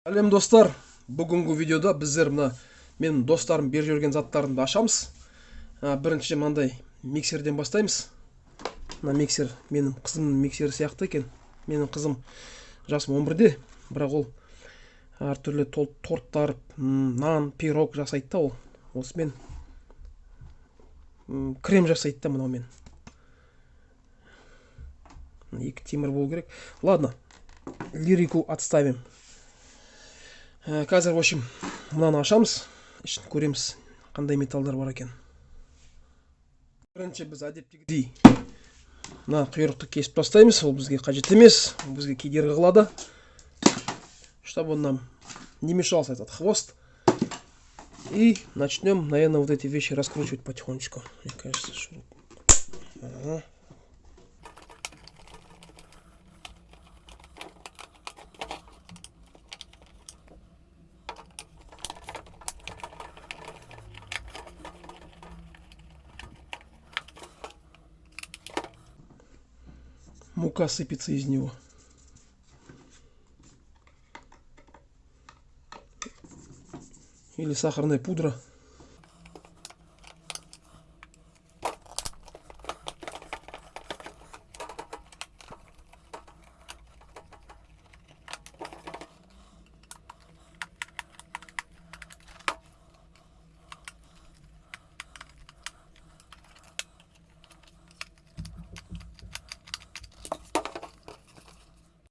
Әлем достар, бүгінгі видеода біздер мен достарым беріп жүрген заттарымды ашамыз. Бірінші мынандай миксерден бастаймыз. Мына миксер менің қызымның миксері сияқты екен. Менің қызым жасым 11-де, бірақ ол әртүрлі торттар, нан, пирог жасайды да ол. Осымен крем жасайды да мынаумен. Екі темір болу керек. Ладно, лирику отставим. Қазір, в общем, мынаны ашамыз, ішін көреміз, қандай металдар бар екен. Бірінші біз әдеттегідей мына құйрықты кесіп тастаймыз, ол бізге қажет емес, бізге кедергі қылады. Чтобы он нам не мешался этот хвост. И начнем, наверное, вот эти вещи раскручивать потихонечку. Мне кажется, что... Ага. Мука сыпется из него. Или сахарная пудра.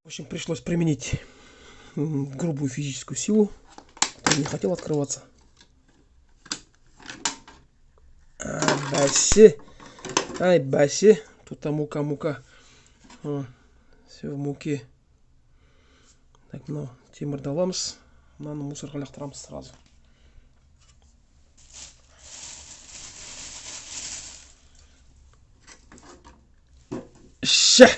В общем, пришлось применить грубую физическую силу. Он не хотел открываться. Ай, баси. Тут мука. Все в муке. Так, ну, темірді аламыз. Мынаны мусорға лақтырамыз сразу. Ша!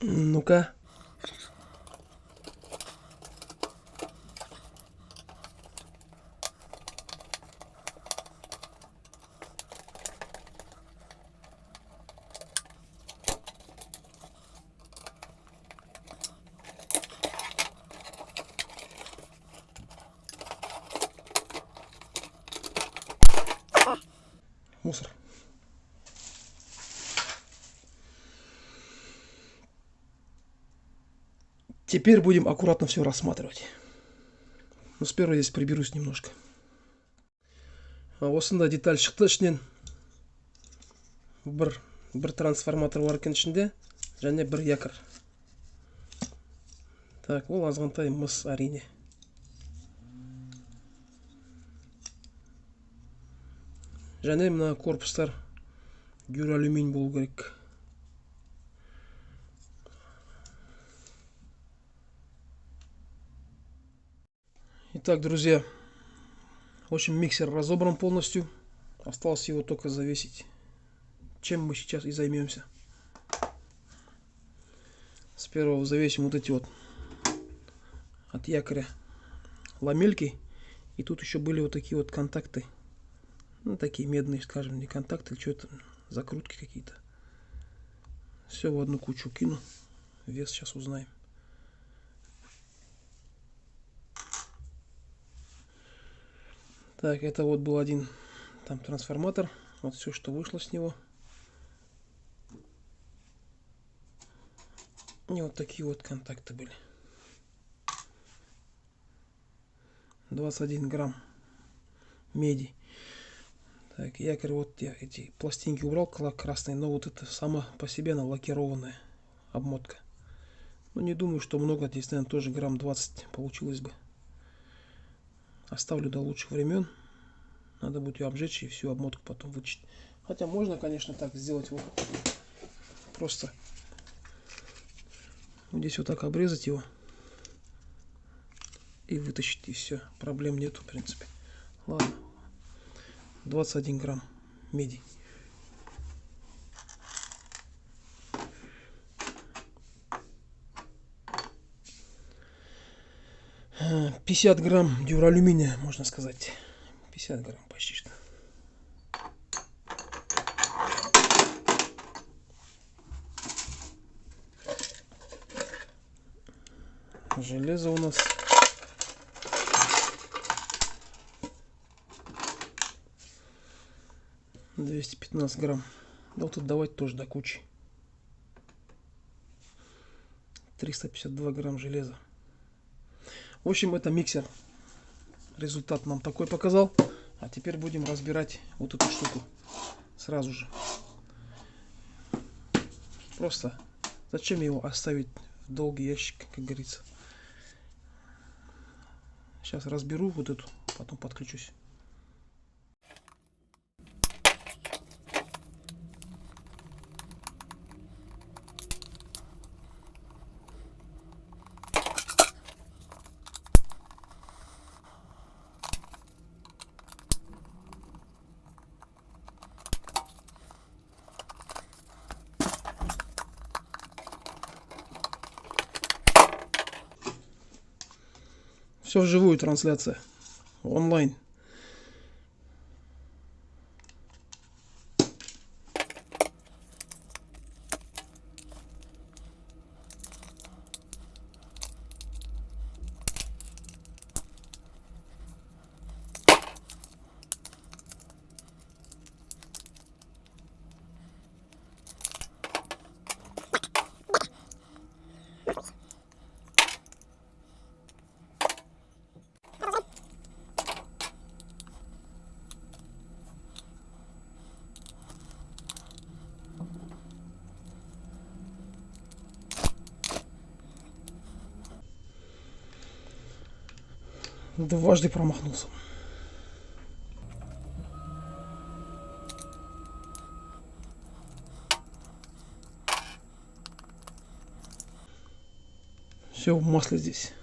Ну-ка. Мусор. Теперь будем аккуратно все рассматривать. Но сперва здесь приберусь немножко. Осында деталь шықты ішінен. Бір трансформатор бар екен ішінде, және бір якорь. Так, ол азғантай мыс әрине. Және мына корпустар дюралюминь болу керек. Итак, друзья, в общем, миксер разобран полностью. Осталось его только завесить. Чем мы сейчас и займемся. Сперва завесим вот эти вот от якоря ламельки. И тут еще были вот такие вот контакты. Ну, такие медные, скажем, не контакты, что-то, закрутки какие-то. Все в одну кучу кину. Вес сейчас узнаем. Так, это вот был один там трансформатор. Вот все, что вышло с него. И вот такие вот контакты были. 21 грамм меди. Так, якорь, вот я эти пластинки убрал красные, но вот это сама по себе она лакированная обмотка. Ну, не думаю, что много, здесь, наверное, тоже грамм 20 получилось бы. Оставлю до лучших времен. Надо будет ее обжечь и всю обмотку потом вычесть. Хотя можно, конечно, так сделать. Вот. Просто здесь вот так обрезать его. И вытащить, и все. Проблем нету, в принципе. Ладно. 21 грамм меди. 50 грамм дюралюминия, можно сказать. 50 грамм почти что. Железо у нас 215 грамм. Ну тут давайте тоже до кучи. 352 грамм железа. В общем, это миксер. Результат нам такой показал. А теперь будем разбирать вот эту штуку сразу же. Просто зачем его оставить в долгий ящик, как говорится. Сейчас разберу вот эту, потом подключусь. Все вживую трансляция. Онлайн. Дважды промахнулся. Все в масле здесь.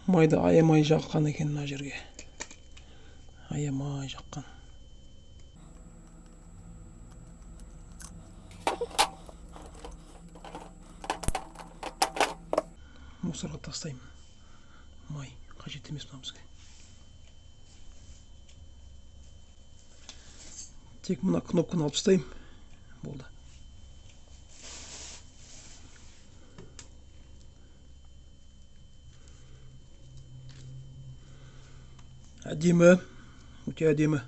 Майды аямай жаққан екен мына жерге. Аямай жаққан. Мусорға тастаймын. Май қажет емес мына бізге. Тек мына кнопканы алып тастаймын. Болды. Әдемі. Өте әдемі.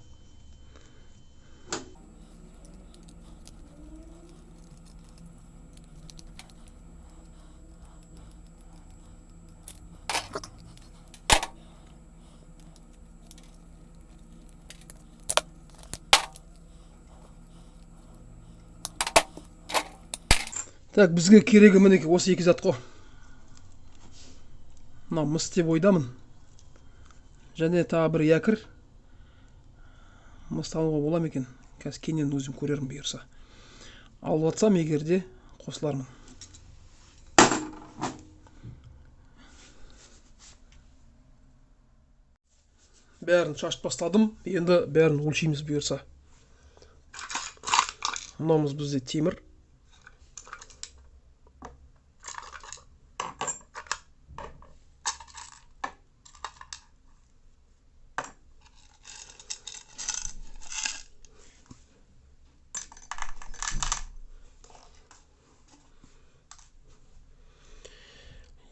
Так, бізге керегі мінекей осы екі зат қой. Мына мыс деп ойдамын. Және тағы бір якір. Мыс алуға бола ма екен? Қазір кейіннен өзім көрермін бұйырса. Алып атсам егерде қосылармын. Бәрін шашып бастадым. Енді бәрін өлшейміз бұйырса. Мынауымыз бізде темір.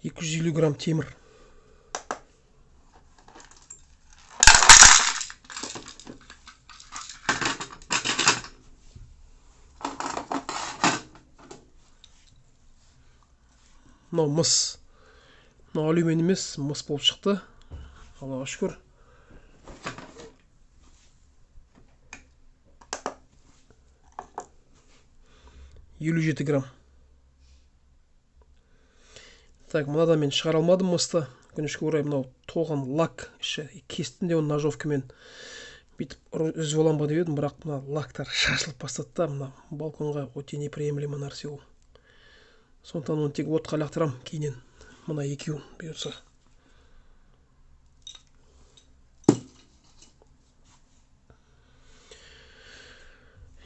Екі жүз елу грамм темір. Мынау мыс. Мынау алюминий емес, мыс болып шықты. Аллаға шүкір. Елу жеті грамм. Так, мынадан мен шығара алмадым мысты. Өкінішке орай мынау толған лак іші. Кестім де оны ножовкамен бүйтіп үзіп аламын ба деп едім, бірақ мына лактар шашылып бастады да, мына балконға өте неприемлемо нәрсе ол. Сондықтан оны тек отқа лақтырам кейіннен. Мына екеуін бұйырса.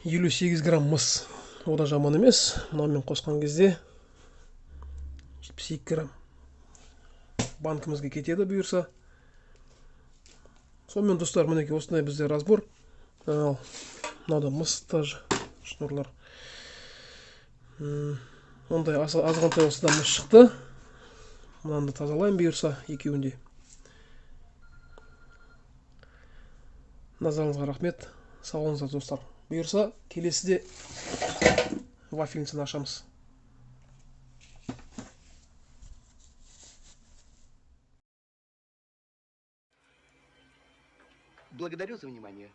Елу сегіз грамм мыс. ода жаман емес. Мынаумен қосқан кезде 72 грамм банкімізге кетеді бұйырса. Сонымен достар, мінекей осындай бізде разбор. Ал мынада мысты шнурлар. Ондай азғантай осыдан мыс шықты. Мынаны тазалайын бұйырса екеуінде. Назарыңызға рахмет. Сау болыңыздар достар. Бұйырса келесіде вафельницаны ашамыз. Благодарю за внимание.